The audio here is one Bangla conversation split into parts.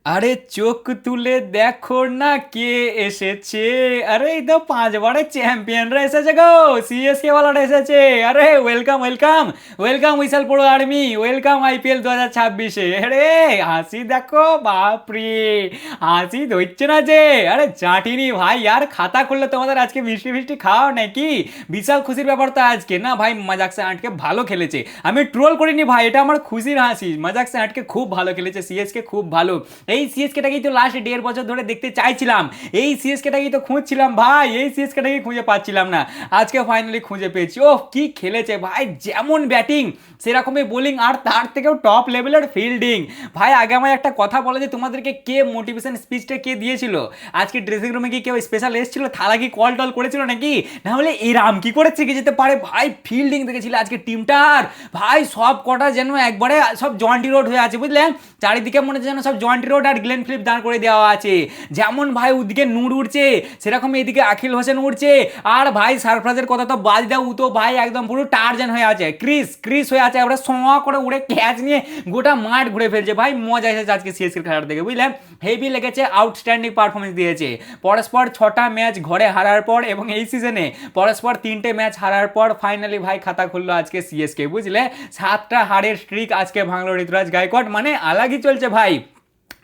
আরে চোখ তুলে দেখো না কে এসেছে। আরে এই তো 5 বারের চ্যাম্পিয়নরা এসেছে গো, সিএসকে ওয়ালারা এসেছে। আরে welcome welcome welcome whistle podu army, welcome IPL 2026-এ। আরে হাসি দেখো, বাপরে হাসি ধরছে না যে। আরে চাটিনি ভাই, আর খাতা খুললে তোমাদের আজকে মিষ্টি মিষ্টি খাওয়া নাকি? বিশাল খুশির ব্যাপার তো আজকে না ভাই। মজাক সে আটকে ভালো খেলেছে, আমি ট্রোল করিনি ভাই, এটা আমার খুশির হাসি। মজাক সে আটকে খুব ভালো খেলেছে সিএসকে, খুব ভালো। এই সিএসকেটাকেই তো লাস্ট 1.5 বছর ধরে দেখতে চাইছিলাম, এই সিএসকেটাকেই তো খুঁজছিলাম ভাই, এই সিএসকেটাকেই খুঁজে পাচ্ছিলাম না। আজকে ফাইনালি খুঁজে পেয়েছি। ওহ কি খেলেছে ভাই, যেমন ব্যাটিং সেরকমই বোলিং, আর তার থেকেও টপ লেভেলের ফিল্ডিং। ভাই আগে আমায় একটা কথা বলে যে তোমাদেরকে কে মোটিভেশন স্পিচটা কে দিয়েছিল? আজকে ড্রেসিং রুমে কি কেউ স্পেশাল এসেছিল? থালা কি কল টল করেছিল নাকি? না হলে এরাম কি করে শিখে যেতে পারে ভাই? ফিল্ডিং দেখেছিল আজকে টিমটার ভাই, সব কটা যেন একবারে সব জয়েন্টি রোড হয়ে আছে বুঝলেন। চারিদিকে মনে হচ্ছে যেন সব জয়েন্টি রোড আর গ্লেন ফিলিপ দাঁড় করে দেওয়া আছে। যেমন ভাই ওদিকে নূর উঠছে, সেরকম এদিকে আখিল হোসেন উঠছে। আর ভাই সারফরাজের কথা তো বাদ দাও, ও তো ভাই একদম পুরো টার্জেন হয়ে আছে, ক্রিস ক্রিস হয়ে আছে। ওরা সোয়া করে উড়ে ক্যাচ নিয়ে গোটা মাঠ ঘুরে ফেলছে ভাই। মজা এসেছে আজকে সিএসকে খেলার দেখে বুঝলেন। হেভি লেগেছে, আউটস্ট্যান্ডিং পারফরমেন্স দিয়েছে। পরস্পর 6টা ম্যাচ ঘরে হারার পর এবং এই সিজনে পরস্পর 3টে ম্যাচ হারার পর ফাইনালি ভাই খাতা খুললো আজকে সিএসকে বুঝলে। 7টা হারের স্ট্রিক আজকে ভাঙলো ঋতুরাজ গায়কোয়াড়, মানে আলাগই চলছে ভাই।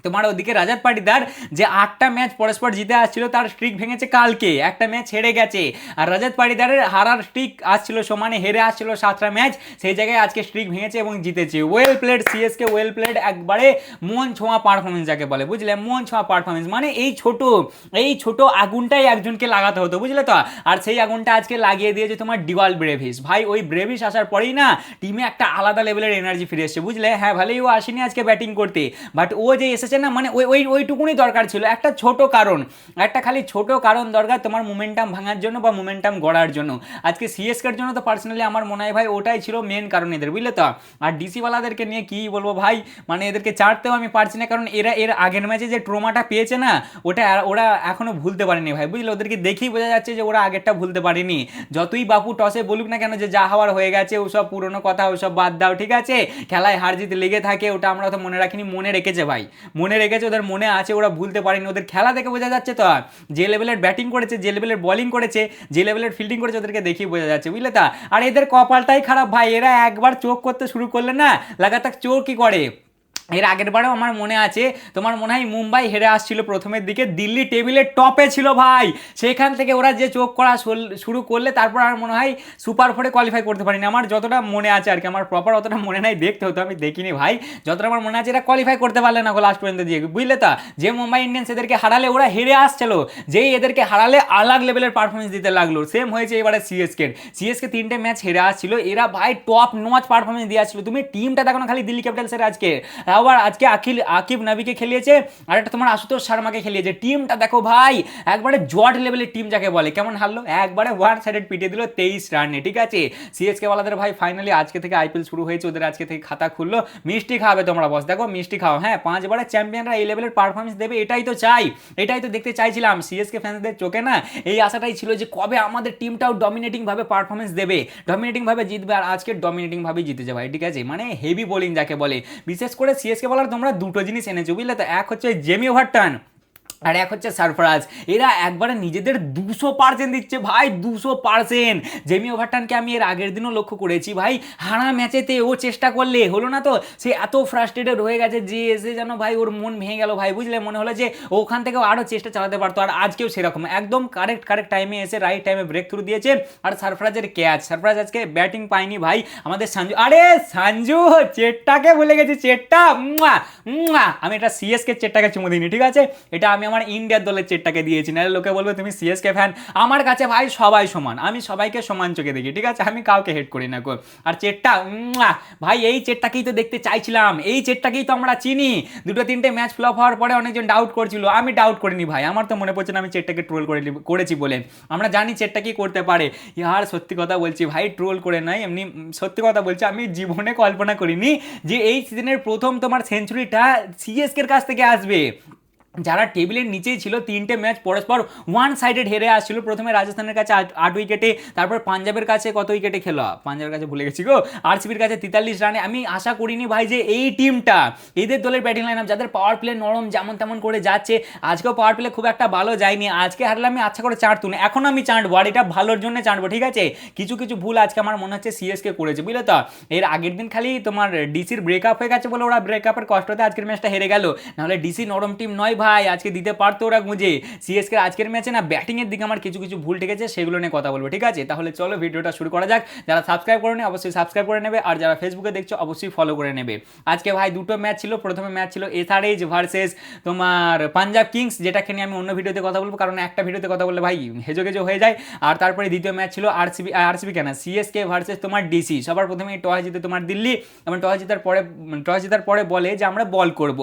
তোমার ওদিকে রাজাত পাটিদার যে 8টা ম্যাচ পরস্পর জিতে আসছিল, তার স্ট্রিক ভেঙেছে কালকে, একটা ম্যাচ হেরে গেছে। আর রাজাত পাটিদারের হারার স্ট্রিক আসছিল সমানে, হেরে আসছিল 7টা ম্যাচ, সেই জায়গায় আজকে স্ট্রিক ভেঙেছে এবং জিতেছে। Well played CSK, well played, একবারে মন ছোঁয়া পারফরমেন্স যাকে বলে বুঝলে, মন ছোঁয়া পারফরমেন্স। মানে এই ছোট আগুনটাই একজনকে লাগাতে হতো বুঝলে তো, আর সেই আগুনটা আজকে লাগিয়ে দিয়েছে তোমার ডিওয়াল ব্রেভিস। ভাই ওই ব্রেভিস আসার পরেই না টিমে একটা আলাদা লেভেলের এনার্জি ফিরে এসছে বুঝলে। হ্যাঁ ভালোই ও আসেনি আজকে ব্যাটিং করতে, বাট ও যে এসেছে না, মানে ওই ওই ওইটুকুনি দরকার ছিল। একটা ছোট কারণ, একটা খালি ছোট কারণ দরকার তোমার মোমেন্টাম ভাঙার জন্য বা মোমেন্টাম গড়ার জন্য। আজকে সিএসকের জন্য তো পার্সোনালি আমার মনে হয় ভাই ওটাই ছিল মেন কারণ এদের বুঝলে তো। আর ডিসিওয়ালাদেরকে নিয়ে কি বলবো ভাই, মানে এদেরকে চাটতেও আমি পারছি না, কারণ এরা এর আগের ম্যাচে যে ট্রমাটা পেয়েছে না, ওটা ওরা এখনো ভুলতে পারেনি ভাই বুঝলে। ওদেরকে দেখেই বোঝা যাচ্ছে যে ওরা আগেরটা ভুলতে পারেনি। যতই বাপু টসে বলুক না কেন যে যা হওয়ার হয়ে গেছে, ওসব পুরনো কথা, ওসব বাদ দাও ঠিক আছে। খেলায় হার জিত লেগে থাকে, ওটা আমরা তো মনে রাখিনি, মনে রেখেছে ভাই, মনে রেখেছে, ওদের মনে আছে, ওরা ভুলতে পারেনি। ওদের খেলা দেখে বোঝা যাচ্ছে তো, যে লেভেলের ব্যাটিং করেছে, যে লেভেলের বোলিং করেছে, যে লেভেলের ফিল্ডিং করেছে, ওদেরকে দেখেই বোঝা যাচ্ছে বুঝলে তা। আর এদের কপালটাই খারাপ ভাই, এরা একবার চোখ করতে শুরু করলে না লাগাতার চোখ কি করে। এর আগের বারেও আমার মনে আছে, তোমার মনে হয় মুম্বাই হেরে আসছিল প্রথমের দিকে, দিল্লি টেবিলের টপে ছিল ভাই, সেখান থেকে ওরা যে চোখ করা শুরু করলে তারপর আর মনে হয় সুপার ফোরে কোয়ালিফাই করতে পারিনি। আমার যতটা মনে আছে আর কি, আমার প্রপার অতটা মনে নাই, দেখতে হতো, আমি দেখিনি ভাই। যতটা আমার মনে আছে এরা কোয়ালিফাই করতে পারলে না লাস্ট পর্যন্ত দিয়ে বুঝলে তা। যে মুম্বাই ইন্ডিয়ান্স এদেরকে হারালে ওরা হেরে আসছিল, যেই এদেরকে হারালে আলাগ লেভেলের পারফরমেন্স দিতে লাগলো। সেম হয়েছে এবারে সিএসকে 3টে ম্যাচ হেরে আসছিল, এরা ভাই টপ নচ পারফরমেন্স দিয়ে আসছিল। তুমি টিমটা দেখো না খালি দিল্লি ক্যাপিটালসের আজকে, আবার আজকে আকিব নাবিকে খেলিয়েছে, আর একটা তোমার আশুতোষ শর্মাকে খেলিয়েছে। টিমটা দেখো ভাই, একবারে জট লেভেলের টিম যাকে বলে। কেমন হারলো, একবারে ওয়ান সাইডেড পিটিয়ে দিল 23 রানে ঠিক আছে। সিএসকে ওয়ালাদের ভাই ফাইনালি আজকে থেকে আইপিএল শুরু হয়েছে, ওদের আজকে থেকে খাতা খুললো। মিষ্টি খাবে তোমরা বস, দেখো মিষ্টি খাও। হ্যাঁ 5 বারের চ্যাম্পিয়নরা এই লেভেলের পারফরমেন্স দেবে, এটাই তো চাই, এটাই তো দেখতে চাইছিলাম। সিএসকে ফ্যান্সদের চোখে না এই আশাটাই ছিল যে কবে আমাদের টিমটাও ডমিনেটিং ভাবে পারফরমেন্স দেবে, ডমিনেটিং ভাবে জিতবে। আর আজকে ডমিনেটিং ভাবে জিতেছে ভাই ঠিক আছে, মানে হেভি বোলিং যাকে বলে। বিশেষ করে সিএসকে বলার তোমরা দুটো জিনিস এনেছো বুঝলে তো, এক হচ্ছে জেমি ওভারটন, আর এক হচ্ছে সারফরাজ। এরা একবারে নিজেদের 200% দিচ্ছে ভাই, 200%। জেমি ওভারটনকে আমি এর আগের দিনও লক্ষ্য করেছি ভাই, হারা ম্যাচেতে ও চেষ্টা করলে হলো না তো, সে এত ফ্রাস্ট্রেটেড হয়ে গেছে যে এসে যেন ভাই ওর মন ভেঙে গেল ভাই বুঝলে। মনে হলো যে ওখান থেকেও আরও চেষ্টা চালাতে পারতো, আর আজকেও সেরকম একদম কারেক্ট টাইমে এসে রাইট টাইমে ব্রেক থ্রু দিয়েছে। আর সারফরাজের ক্যাচ, সারফরাজ আজকে ব্যাটিং পায়নি ভাই। আমাদের সঞ্জু, আরে সঞ্জু চেটটাকে ভুলে গেছি, চেটটা আমি এটা সিএসকে চেটটাকে চুমু দিইনি ঠিক আছে, এটা আমি আমার ইন্ডিয়ার দলের চেটটাকে দিয়েছি। নাহলে লোকে বলবে তুমি সিএসকে ফ্যান। আমার কাছে ভাই সবাই সমান, আমি সবাইকে সমান চোখে দেখি ঠিক আছে, আমি কাউকে হেট করি না গো। আর চেটটা ভাই, এই চেটটাকেই তো দেখতে চাইছিলাম, এই চেটটাকেই তো আমরা চিনি। 2-3টে ম্যাচ ফ্লপ হওয়ার পরে অনেকজন ডাউট করছিল, আমি ডাউট করিনি ভাই, আমার তো মনে পড়ছে না আমি চেটটাকে ট্রোল করেছি বলে। আমরা জানি চেটটা কি করতে পারে। ইয়ার সত্যি কথা বলছি ভাই, ট্রোল করে নাই এমনি সত্যি কথা বলছি, আমি জীবনে কল্পনা করিনি যে এই সিজনের প্রথম তোমার সেঞ্চুরিটা সিএসকের কাছ থেকে আসবে। যারা টেবিলের নিচেই ছিল, 3টে ম্যাচ পরস্পর ওয়ান সাইডেড হেরে আসছিল। প্রথমে রাজস্থানের কাছে 8 উইকেটে, তারপর পাঞ্জাবের কাছে কত উইকেটে খেলো, পাঞ্জাবের কাছে ভুলে গেছি গো, আরসিবির কাছে 43 রানে। আমি আশা করিনি ভাই যে এই টিমটা, এদের দলের ব্যাটিং লাইন আপ, যাদের পাওয়ার প্লে নরম যেমন তেমন করে যাচ্ছে, আজকেও পাওয়ার প্লে খুব একটা ভালো যায়নি, আজকে হারলে আমি আচ্ছা করে চাঁটতুন, এখন আমি চাঁটবো, আর এটা ভালোর জন্য চাঁটবো, ঠিক আছে। কিছু কিছু ভুল আজকে আমার মনে হচ্ছে সিএসকে করেছে, বুঝলে তো। এর আগের দিন খালি তোমার ডিসির ব্রেকআপ হয়ে গেছে বলে ওরা ব্রেকআপের কষ্টতে আজকের ম্যাচটা হেরে গেল, নাহলে ডিসি নরম টিম নয় ভাই, আজকে দিতে পারতো ওরা গুঁজে। সিএসকে আজকের ম্যাচে না ব্যাটিংয়ের দিকে আমার কিছু কিছু ভুল ঠেকেছে, সেগুলো নিয়ে কথা বলবো, ঠিক আছে। তাহলে চলো ভিডিওটা শুরু করা যাক। যারা সাবস্ক্রাইব করেনি অবশ্যই সাবস্ক্রাইব করে নেবে, আর যারা ফেসবুকে দেখছো অবশ্যই ফলো করে নেবে। আজকে ভাই দুটো ম্যাচ ছিল। প্রথমে ম্যাচ ছিল এসআরএইচ ভার্সেস তোমার পাঞ্জাব কিংস, যেটাকে নিয়ে আমি অন্য ভিডিওতে কথা বলবো, কারণ একটা ভিডিওতে কথা বললে ভাই হেজো হয়ে যায়। আর তারপরে দ্বিতীয় ম্যাচ ছিল আরসিবি কেন সিএসকে ভার্সেস তোমার ডিসি। সবার প্রথমে টস জিতে তোমার দিল্লি, এবং টস জেতার পরে বলে যে আমরা বল করব।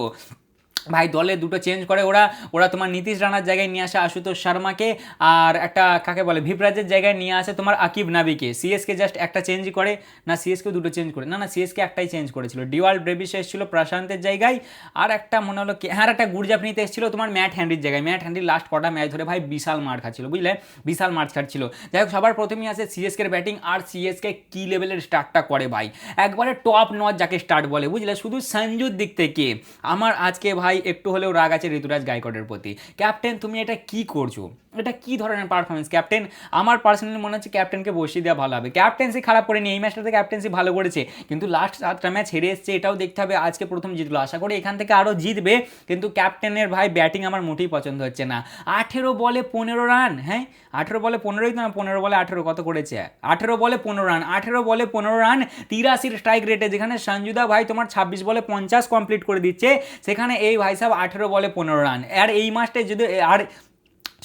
ভাই দলে দুটো চেঞ্জ করে ওরা ওরা তোমার নীতিশ রানার জায়গায় নিয়ে আসে আশুতোষ শর্মাকে, আর একটা কাকে বলে ভিপরাজের জায়গায় নিয়ে আসে তোমার আকিব নাবিকে। সিএসকে জাস্ট একটা চেঞ্জ করে, না সিএসকে দুটো চেঞ্জ করে, না সিএসকে একটাই চেঞ্জ করেছিল। ডিওয়াল ব্রেভিস এসেছিল প্রশান্তের জায়গায়, আর একটা মনে হলো কি হ্যাঁ একটা গুরজাপ নিতে এসেছিল তোমার ম্যাট হ্যান্ডির জায়গায়। ম্যাট হ্যান্ডি লাস্ট কটা ম্যাচ ধরে ভাই বিশাল মার খাচ্ছিল, বুঝলে, বিশাল মার খাচ্ছিল। যাই হোক সবার প্রথমেই আসে সিএসকের ব্যাটিং, আর সিএসকে কি লেভেলের স্টার্টটা করে ভাই, একবারে টপ নচ যাকে স্টার্ট বলে, বুঝলে, শুধু সঞ্জুর দিক থেকে আমার আজকে ভাই একটু হলেও রাগ আছে ঋতুরাজ গায়কোয়াড়ের প্রতি। ক্যাপ্টেন তুমি এটা কি করছো, এটা কি ধরনের পারফরমেন্স ক্যাপ্টেন? আমার পার্সোনালি মনে হচ্ছে ক্যাপ্টেনকে বসিয়ে দেওয়া ভালো হবে। ক্যাপ্টেন্সি খারাপ করেনি, এই ম্যাচটাতে ক্যাপ্টেন্সি ভালো করেছে, কিন্তু লাস্ট 7টা ম্যাচ হেরে এসছে, এটাও দেখতে হবে। আজকে প্রথম জিতলো, আশা করি এখান থেকে আরও জিতবে, কিন্তু ক্যাপ্টেনের ভাই ব্যাটিং আমার মোটেই পছন্দ হচ্ছে না। 18 বলে 15 রান, হ্যাঁ 18 বলে 15ই তো না, 15 বলে 18 কত করেছে, 18 বলে 15 রান, 18 বলে 15 রান 83 স্ট্রাইক রেটে, যেখানে সঞ্জুদা ভাই তোমার 26 বলে 50 কমপ্লিট করে দিচ্ছে, সেখানে এই ভাই সাহেব 18 বলে 15 রান। আর এই মাসটায় যদি আর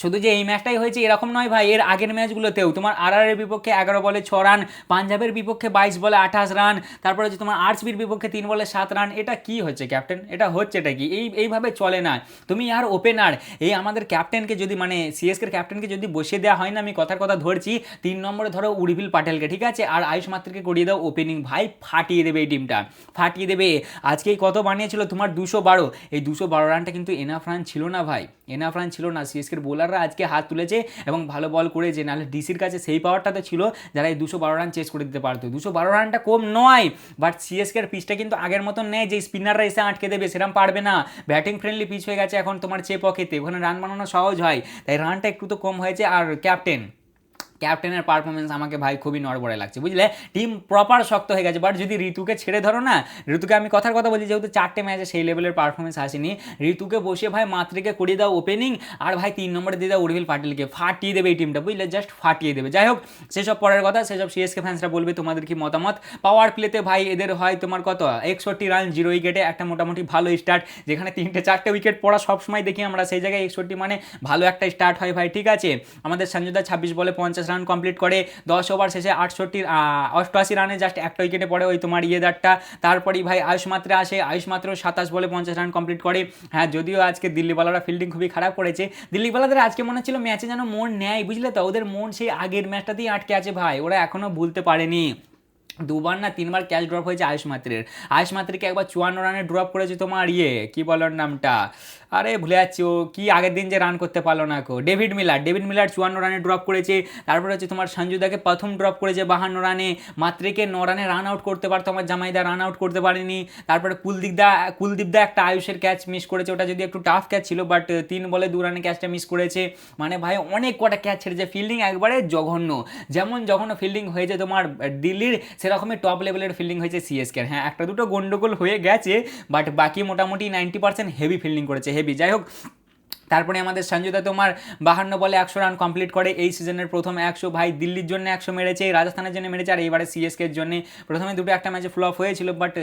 শুধু যে এই ম্যাচটাই হয়েছে এরকম নয় ভাই, এর আগের ম্যাচগুলোতেও তোমার আরআরের বিপক্ষে 11 বলে 6 রান, পাঞ্জাবের বিপক্ষে 22 বলে 28 রান, তারপরে হচ্ছে তোমার আরসিবির বিপক্ষে 3 বলে 7 রান। এটা কি হচ্ছে ক্যাপ্টেন, এটা হচ্ছেটা কি? এইভাবে চলে না। তুমি আর ওপেনার এই আমাদের ক্যাপ্টেনকে যদি মানে সিএসকের ক্যাপ্টেনকে যদি বসিয়ে দেওয়া হয় না, আমি কথার কথা ধরছি, 3 নম্বরে ধরো উর্ভিল পাটেলকে, ঠিক আছে, আর আয়ুষ মাত্রকে করিয়ে দাও ওপেনিং, ভাই ফাটিয়ে দেবে এই টিমটা, ফাটিয়ে দেবে। আজকে কত বানিয়েছিল তোমার 212, এই 212 রানটা কিন্তু এনাফ রান ছিল না ভাই, এনাফ রান ছিল না। সিএসকের বোলাররা আজকে হাত তুলেছে এবং ভালো বল করেছে, নাহলে ডিসির কাছে সেই পাওয়ারটা তো ছিল যারা এই 212 রান চেস করে দিতে পারতো। 212 রানটা কম নয়, বাট সিএসকের পিচটা কিন্তু আগের মতন নেই যে স্পিনাররা এসে আটকে দেবে, সেরকম পারবে না। ব্যাটিং ফ্রেন্ডলি পিচ হয়ে গেছে এখন তোমার চেপকেতে, ওখানে রান বানানো সহজ হয়, তাই রানটা একটু তো কম হয়েছে। আর ক্যাপ্টেনের পারফরমেন্স আমাকে ভাই খুবই নড়বড়ে লাগছে, বুঝলে, টিম প্রপার শক্ত হয়ে গেছে। বাট যদি ঋতুকে ছেড়ে ধরো না, ঋতুকে আমি কথার কথা বলছি, যেহেতু 4টে ম্যাচে সেই লেভেলের পারফরমেন্স আসেনি, ঋতুকে বসিয়ে ভাই মাত্রিকে করিয়ে দাও ওপেনিং, আর ভাই 3 নম্বরে দিয়ে দাও উর্ভিল পাটিলকে, ফাটিয়ে দেবে এই টিমটা, বুঝলে, জাস্ট ফাটিয়ে দেবে। যাই হোক সেসব পরের কথা, সেসব সিএসকে ফ্যান্সরা বলবে তোমাদের কি মতামত। পাওয়ার প্লেতে ভাই এদের হয় তোমার কত 61 রান 0 উইকেটে, একটা মোটামুটি ভালো স্টার্ট, যেখানে 3-4টে উইকেট পড়া সবসময় দেখি আমরা, সেই জায়গায় 61 মানে ভালো একটা স্টার্ট হয় ভাই, ঠিক আছে। আমাদের সঞ্জুদা 26 বলে 50 রান কমপ্লিট করে, 10 ওভার শেষে 88 রানে জাস্ট একটা উইকেটে পড়ে ওই তোমার ইয়েদারটা। তারপরেই ভাই আয়ুষ মাত্রে আসে, আয়ুষ মাত্র 27 বলে 50 রান কমপ্লিট করে। হ্যাঁ যদিও আজকে দিল্লিওয়ালারা ফিল্ডিং খুবই খারাপ করেছে, দিল্লিওয়ালাদের আজকে মনে হচ্ছিল ম্যাচে যেন মন নেয়, বুঝলে তো, ওদের মন সেই আগের ম্যাচটাতেই আটকে আছে ভাই, ওরা এখনো ভুলতে পারেনি। 2বার না 3বার ক্যাচ ড্রপ হয়েছে আয়ুষ মাত্রেকে একবার 54 রানে ড্রপ করেছে তোমার কি বলার নামটা, আরে ভুলে যাচ্ছি, ও কি আগের দিন যে রান করতে পারলো না ডেভিড মিলার 54 রানে ড্রপ করেছে। তারপরে হচ্ছে তোমার সঞ্জুদাকে প্রথম ড্রপ করেছে 52 রানে, মাত্রিকে 9 রানে রান আউট করতে পারতো আমার জামাইদা, রান আউট করতে পারেনি। তারপরে কুলদীপদা একটা আয়ুষের ক্যাচ মিস করেছে, ওটা যদি একটু টাফ ক্যাচ ছিল, বাট 3 বলে 2 রানে ক্যাচটা মিস করেছে। মানে ভাই অনেক কটা ক্যাচ ছেড়েছে, ফিল্ডিং একবারে জঘন্য, যেমন যখন ফিল্ডিং হয়েছে তোমার দিল্লির, সেরকমই টপ লেভেলের ফিল্ডিং হয়েছে সিএসকে। হ্যাঁ একটা দুটো গন্ডগোল হয়ে গেছে, বাট বাকি মোটামুটি 90% হেভি ফিল্ডিং করেছে, হেভি। যাই হোক তারপরে আমাদের সঞ্জুদা তোমার 52 বলে 100 রান কমপ্লিট করে, এই সিজনের প্রথম 100, ভাই দিল্লির জন্য 100 মেরেছে, রাজস্থানের জন্য মেরেছে, আর এইবারে সিএসকের জন্য। প্রথমে দুটো একটা ম্যাচে ফ্লপ হয়েছিল, বাট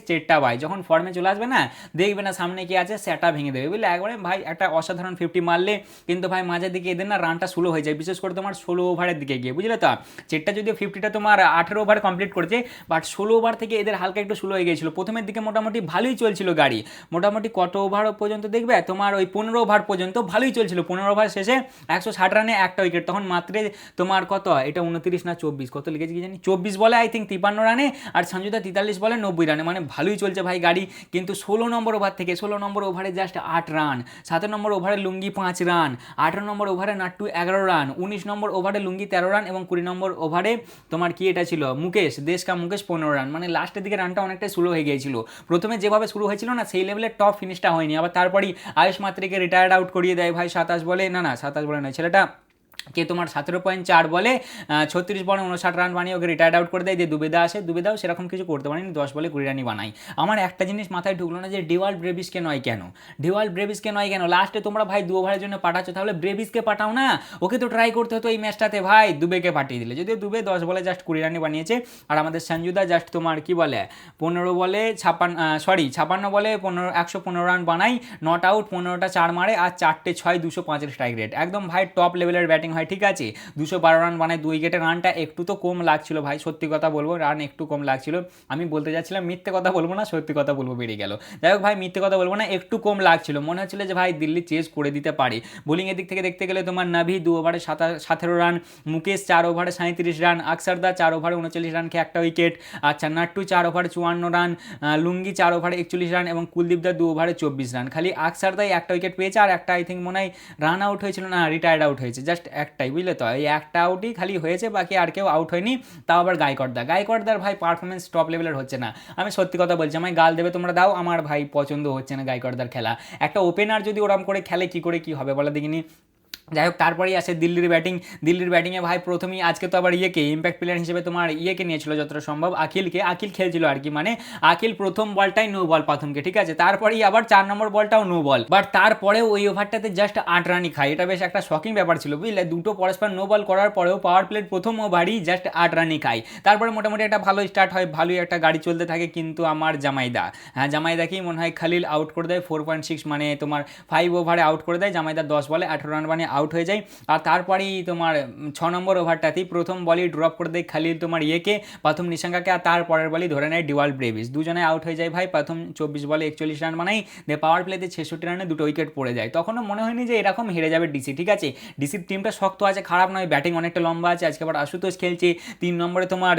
স্টেটটা ভাই যখন ফর্মে চলে আসবে না, দেখবে না সামনে কি আছে, সেটা ভেঙে দেবে, বুঝলে, একবারে ভাই একটা অসাধারণ 50 মারলে, কিন্তু ভাই মাঝের দিকে এদের না রানটা স্লো হয়ে যায়, বিশেষ করে তোমার 16 ওভারের দিকে গিয়ে, বুঝলে তো। চেটটা যদিও 50টা তোমার 18 ওভার কমপ্লিট করেছে, বাট 16 ওভার থেকে এদের হালকা একটু স্লো হয়ে গিয়েছিল। প্রথমের দিকে মোটামুটি ভালোই চলছিল গাড়ি, মোটামুটি কত ওভার পর্যন্ত দেখবে তোমার ওই 15 ওভার পর্যন্ত ভালোই চলছিল, 15 ওভার শেষে 160 রানে একটা উইকেট, তখন মাত্র তোমার কত এটা 29 না 24 কত লিখেছি কি জানি, 24 বলে আই থিঙ্ক 53 রানে, আর সঞ্জুদা 43 বলে 90 রানে, মানে ভালোই চলছে ভাই গাড়ি। কিন্তু 16 নম্বর ওভার থেকে 16 নম্বর ওভারে জাস্ট 8 রান, 17 নম্বর ওভারে লুঙ্গি 5 রান, 18 নম্বর ওভারে নাট্টু 11 রান, 19 নম্বর ওভারে লুঙ্গি 13 রান, এবং 20 নম্বর ওভারে তোমার কি এটা ছিল মুকেশ দেশকা মুকেশ 15 রান। মানে লাস্টের দিকে রানটা অনেকটাই স্লো হয়ে গিয়েছিল, প্রথমে যেভাবে শুরু হয়েছিল না সেই লেভেলের টপ ফিনিশটা হয়নি। আবার তারপরেই আয়ুষ মাত্রিকে রিটায়ার্ড আউট করিয়ে দেয় ভাই 27 বলে, না 27 বলে নয়, ছেলেটা কে তোমার 17.4 বলে 36 বলে 59 রান বানিয়ে ওকে রিটায়ার্ড আউট করে দেয়। যে দুবেদা আসে, দুবেদাও সেরকম কিছু করতে পারেনি, 10 বলে 20 রানই বানায়। আমার একটা জিনিস মাথায় ঢুকলো না যে ডেওয়াল্ট ব্রেভিসকে নয় কেন, লাস্টে তোমরা ভাই 2 ওভারের জন্য পাঠাচ্ছ, তাহলে ব্রেভিসকে পাঠাও না, ওকে তো ট্রাই করতে হতো এই ম্যাচটাতে ভাই, দুবেকে পাঠিয়ে দিলে। যদিও দুবে 10 বলে জাস্ট 20 রানই বানিয়েছে, আর আমাদের সঞ্জুদা জাস্ট তোমার কি বলে 15 বলে 56 বলে 115 রান বানাই, নট আউট, 15টা 4 মারে, আর 4টে 6 205 স্ট্রাইক রেট, একদম ভাই টপ লেভেলের ব্যাটিং হয়, ঠিক আছে। 212 রান বানায় 2 উইকেটে, রানটা একটু তো কম লাগছিল ভাই, সত্যি কথা বলবো রান একটু কম লাগছিল। আমি বলতে যাচ্ছিলাম মিথ্যে কথা বলবো না, সত্যি কথা বলবো, বেরিয়ে গেল। যাই হোক ভাই, মিথ্যে কথা বলবো না, একটু কম লাগছিল, মনে হচ্ছিল যে ভাই দিল্লি চেস করে দিতে পারে। বোলিংয়ের দিক থেকে দেখতে গেলে তোমার নাভি 2 ওভারে 17 রান, মুকেশ 4 ওভারে 37 রান, আকসারদা 4 ওভারে 39 রান খেয়ে একটা উইকেট, আচ্ছা নাট্টু 4 ওভারে 54 রান, লুঙ্গি 4 ওভারে 41 রান, এবং কুলদীপদা 2 ওভারে 24 রান। খালি আকসারদাই একটা উইকেট পেয়েছে, আর একটা আই থিঙ্ক মনে হয় রান আউট হয়েছিল, না রিটায়ার্ড আউট হয়েছে, জাস্ট একটাই, বুঝলে তো, এই একটা আউটই খালি হয়েছে, বাকি আর কেউ আউট হয়নি। তাও আবার গায়কোয়াড়দার ভাই পারফরমেন্স টপ লেভেলের হচ্ছে না, আমি সত্যি কথা বলছি, আমায় গাল দেবে তোমরা দাও, আমার ভাই পছন্দ হচ্ছে না গায়কোয়াড়দার খেলা। একটা ওপেনার যদি ওরম করে খেলে কি করে কি হবে বলো দেখিনি। যাই হোক, তারপরেই আসে দিল্লির ব্যাটিংয়ে ভাই প্রথমেই আজকে তো আবার ইম্প্যাক্ট প্লেয়ার হিসেবে তোমার নিয়েছিল যতটা সম্ভব, আখিল খেলছিল আর কি, মানে আখিল প্রথম বলটাই নো বল প্রথমকে, ঠিক আছে, তারপরেই আবার 4 নম্বর বলটাও নো বল, বাট তারপরেও ওই ওভারটাতে জাস্ট 8 রানই খায়, এটা বেশ একটা শকিং ব্যাপার ছিল, বুঝলে, দুটো পরস্পর নো বল করার পরেও পাওয়ার প্লের প্রথম ওভারই জাস্ট 8 রানই খায়। তারপরে মোটামুটি একটা ভালো স্টার্ট হয়, ভালোই একটা গাড়ি চলতে থাকে, কিন্তু আমার জামাইদাকেই মনে হয় খালিল আউট করে দেয় 4.6, মানে তোমার 5 ওভারে আউট করে দেয়, জামাইদা 10 বলে 18 রান বানিয়ে আউট হয়ে যায়। আর তারপরেই তোমার 6 নম্বর ওভারটাতেই প্রথম বলই ড্রপ করে দেয় খালিল তোমার প্রথম নিশাঙ্কাকে, আর তারপরের বলই ধরে নেয় ডিওয়াল্ট ব্রেভিস, দুজনে আউট হয়ে যায় ভাই, প্রথম 24 বলে 41 রান বানাই, পাওয়ার প্লেতে 66 রানে 2 উইকেট পড়ে যায়। তখনও মনে হয়নি যে এরকম হেরে যাবে ডিসি, ঠিক আছে, ডিসির টিমটা শক্ত আছে, খারাপ নয়, ব্যাটিং অনেকটা লম্বা আছে। আজকে আবার আশুতোষ খেলছে, 3 নম্বরে তোমার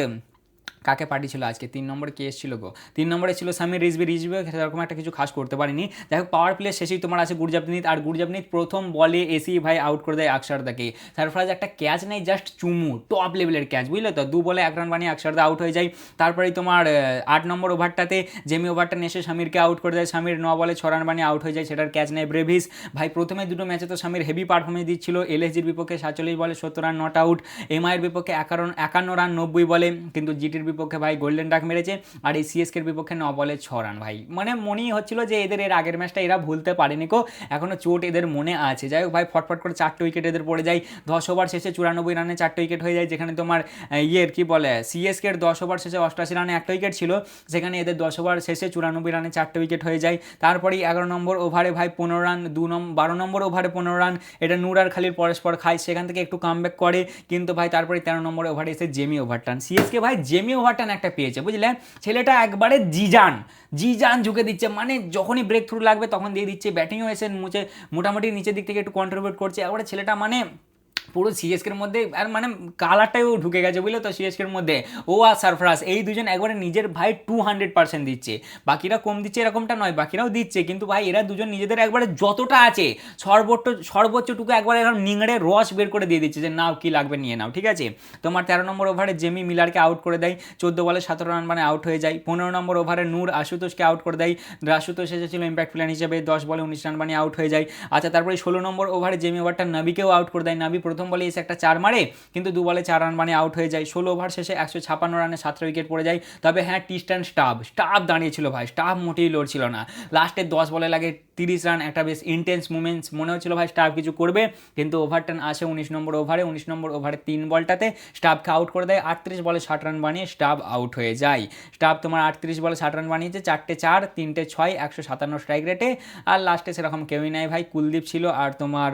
কাকে পাঠিয়েছিল আজকে, 3 নম্বরে কে এসেছিল গো, 3 নম্বরে ছিল সামির রিজভি সেরকম একটা কিছু খাস করতে পারিনি। যাই হোক, পাওয়ার প্লে শেষেই তোমার আছে গুরজাপনিত, আর গুরজাপনিত প্রথম বলে এসেই ভাই আউট করে দেয় আকসারদাকে, সারফরাজ একটা ক্যাচ নেই, জাস্ট চুমু, টপ লেভেলের ক্যাচ, বুঝলে তো, 2 বলে 1 রান বানিয়ে আকসারদা আউট হয়ে যায়। তারপরেই তোমার 8 নম্বর ওভারটাতে জেমি ওভারটা এসে সামিরকে আউট করে দেয়, সামির 9 বলে 6 রান বানিয়ে আউট হয়ে যায়, সেটার ক্যাচ নেয় ব্রেভিস। ভাই প্রথমে দুটো ম্যাচে তো সামির হেভি পারফরমেন্স দিচ্ছিল, এলএসজির বিপক্ষে 47 বলে 70 রান নট আউট, এমআইয়ের বিপক্ষে 51 রান 90 বলে, কিন্তু জিটির বিপক্ষে ভাই গোল্ডেন ডাক মেরেছে, আর এই সিএসকের বিপক্ষে 9 বলে 6 রান। ভাই মানে মনেই হচ্ছিল যে এর আগের ম্যাচটা এরা ভুলতে পারেনি, এখনো চোট এদের মনে আছে। যাই হোক ভাই, ফটফট করে 4টে উইকেট এদের পড়ে যায়, 10 ওভার শেষে 94 রানে 4টে উইকেট হয়ে যায়, যেখানে তোমার কি বলে সিএসকের 10 ওভার শেষে 88 রানে একটা উইকেট ছিল, সেখানে এদের 10 ওভার শেষে 94 রানে 4টে উইকেট হয়ে যায়। তারপরেই 11 নম্বর ওভারে ভাই 15 রান, 12 নম্বর ওভারে 15 রান, এটা নূর আর খালির পরস্পর খায়, সেখান থেকে একটু কামব্যাক করে, কিন্তু ভাই তারপরে 13 নম্বর ওভারে এসে জেমি ওভারটান, সিএসকে ভাই জেমি ওভারটান একটা পেয়েছে, বুঝলে, ছেলেটা একবারে জিজান ঝুঁকে দিচ্ছে, মানে যখনই ব্রেক থ্রু লাগবে তখন দিয়ে দিচ্ছে, ব্যাটিংও এসে মোটামুটি নিচের দিক থেকে একটু কন্ট্রিবিউট করছে, একবারে ছেলেটা মানে পুরো সিএসকের মধ্যে, আর মানে কালারটাও ঢুকে গেছে, বুঝলে তো, সিএসকের মধ্যে ও আর সারফরাজ এই দুজন একবারে নিজের ভাই 200% দিচ্ছে, বাকিরা কম দিচ্ছে এরকমটা নয়, বাকিরাও দিচ্ছে, কিন্তু ভাই এরা দুজন নিজেদের একবারে যতটা আছে সর্বোচ্চটুকু একবারে এখন নিংড়ে রস বের করে দিয়ে দিচ্ছে, যে নাও কি লাগবে নিয়ে নাও, ঠিক আছে। তোমার 13 নম্বর ওভারে জেমি মিলারকে আউট করে দেয়, 14 বলে 17 রান মানে আউট হয়ে যায়। 15 নম্বর ওভারে নূর আশুতোষকে আউট করে দেয়, আশুতোষ এসেছিল ইম্প্যাক্ট প্লেয়ার হিসেবে, 10 বলে 19 রান মানে আউট হয়ে যায়। আচ্ছা, তারপরে 16 নম্বর ওভারে জেমি ওভারটা নাবিকেও আউট করে দেয়, নাবি প্রথম বলে এসে একটা 4 মারে, কিন্তু 2 বলে 4 রান মানে আউট হয়ে যায়। 16 ওভার শেষে 156 রানে 7টা উইকেট পড়ে যায়। তবে হ্যাঁ, টিস্টান স্টাফ দাঁড়িয়েছিল ভাই, স্টাফ মোটেই লড়ছিল না, লাস্টে 10 বলে লাগে 30 রান, একটা বেশ ইন্টেন্স মুভমেন্টস, মনে হচ্ছিল ভাই স্টাফ কিছু করবে, কিন্তু ওভারটান আসে 19 নম্বর ওভারে 3 বলটাতে স্টাফকে আউট করে দেয়, 38 বলে 60 রান বানিয়ে স্টাফ আউট হয়ে যায়। স্টাফ তোমার 38 বলে 60 রান বানিয়েছে, 4টে 4 3টে 6 157 স্ট্রাইক রেটে, আর লাস্টে সেরকম কেউই নাই ভাই, কুলদীপ ছিল আর তোমার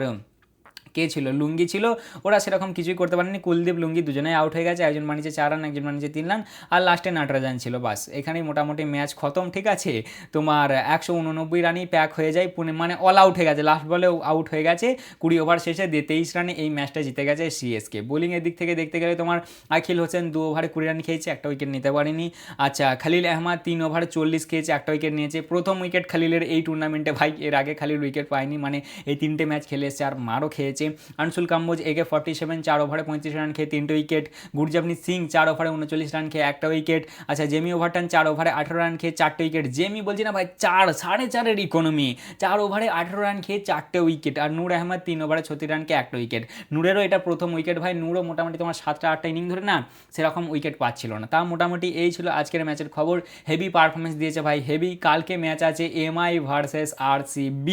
কে ছিল, লুঙ্গি ছিল, ওরা সেরকম কিছুই করতে পারেনি। কুলদীপ লুঙ্গি দুজনেই আউট হয়ে গেছে, একজন বানিয়েছে 4 রান, একজন বানিয়েছে 3 রান, আর লাস্টে নাটরাজান ছিল। বাস এখানেই মোটামুটি ম্যাচ খতম, ঠিক আছে। তোমার 189 রানই প্যাক হয়ে যায়, মানে অল আউট হয়ে গেছে, লাস্ট বলে আউট হয়ে গেছে 20 ওভার শেষে দিয়ে 23 রানে এই ম্যাচটা জিতে গেছে সিএসকে। বোলিংয়ের দিক থেকে দেখতে গেলে তোমার আখিল হোসেন 2 ওভারে 20 রান খেয়েছে, একটা উইকেট নিতে পারেনি। আচ্ছা, খালিল আহমদ 3 ওভারে 40 খেয়েছে, একটা উইকেট নিয়েছে। প্রথম উইকেট খালিলের এই টুর্নামেন্টে ভাই, এর আগে খালিল উইকেট পায়নি, মানে এই 3টে ম্যাচ খেলে এসছে আর মারও খেয়েছে। আনসুল কাম্বোজ AK 47 4 ওভারে 35 রান খেয়ে 3টে উইকেট। গুরজাপনিত সিং 4 ওভারে 39 রান খেয়ে একটা উইকেট। আচ্ছা, জেমি ওভারটন 4 ওভারে 18 রান খেয়ে 4টে উইকেট। জেমি বলছি না ভাই, 4.5 ইকোনমি, 4 ওভারে 18 রান খেয়ে 4টে উইকেট। আর নূর আহমদ 3 ওভারে 36 রান খেয়ে একটা উইকেট। নূরেরও এটা প্রথম উইকেট ভাই, নূরও মোটামুটি তোমার 7টা-8টা ইনিং ধরে না সেরকম উইকেট পাচ্ছিল না। তা মোটামুটি এই ছিল আজকের ম্যাচের খবর। হেভি পারফরমেন্স দিয়েছে ভাই, হেভি। কালকে ম্যাচ আছে MI ভার্সেস RCB।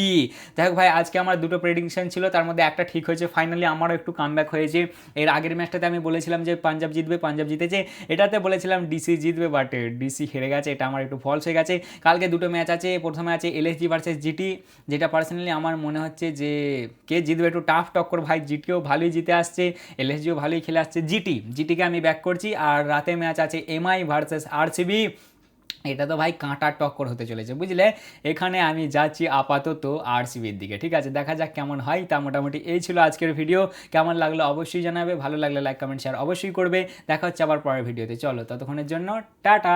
দেখ ভাই, আজকে আমার দুটো প্রেডিকশন ছিল, তার মধ্যে একটা ঠিক হয়েছে, ফাইনালি আমারও একটু কামব্যাক হয়েছে। এর আগের ম্যাচটাতে আমি বলেছিলাম যে পাঞ্জাব জিতবে, পাঞ্জাব জিতেছে। এটাতে বলেছিলাম DC জিতবে, বাট DC হেরে গেছে, এটা আমার একটু ফলস হয়ে গেছে। কালকে দুটো ম্যাচ আছে, প্রথমে আছে LSG ভার্সেস GT, যেটা পার্সোনালি আমার মনে হচ্ছে যে কে জিতবে, একটু টাফ টক্কর ভাই। জিটিও ভালোই জিতে আসছে, LSGও ভালোই খেলে আসছে। জিটিকে আমি ব্যাক করছি। আর রাতে ম্যাচ আছে MI ভার্সেস RCB, এটা তো ভাই কাঁটার টক্কর হতে চলেছে, বুঝলে। এখানে আমি যাচ্ছি আপাতত RCBর দিকে, ঠিক আছে। দেখা যাক কেমন হয়। তা মোটামুটি এই ছিল আজকের ভিডিও। কেমন লাগলো অবশ্যই জানাবে, ভালো লাগলে লাইক কমেন্ট শেয়ার অবশ্যই করবে। দেখা হচ্ছে আবার পরের ভিডিওতে। চলো, ততক্ষণের জন্য টাটা।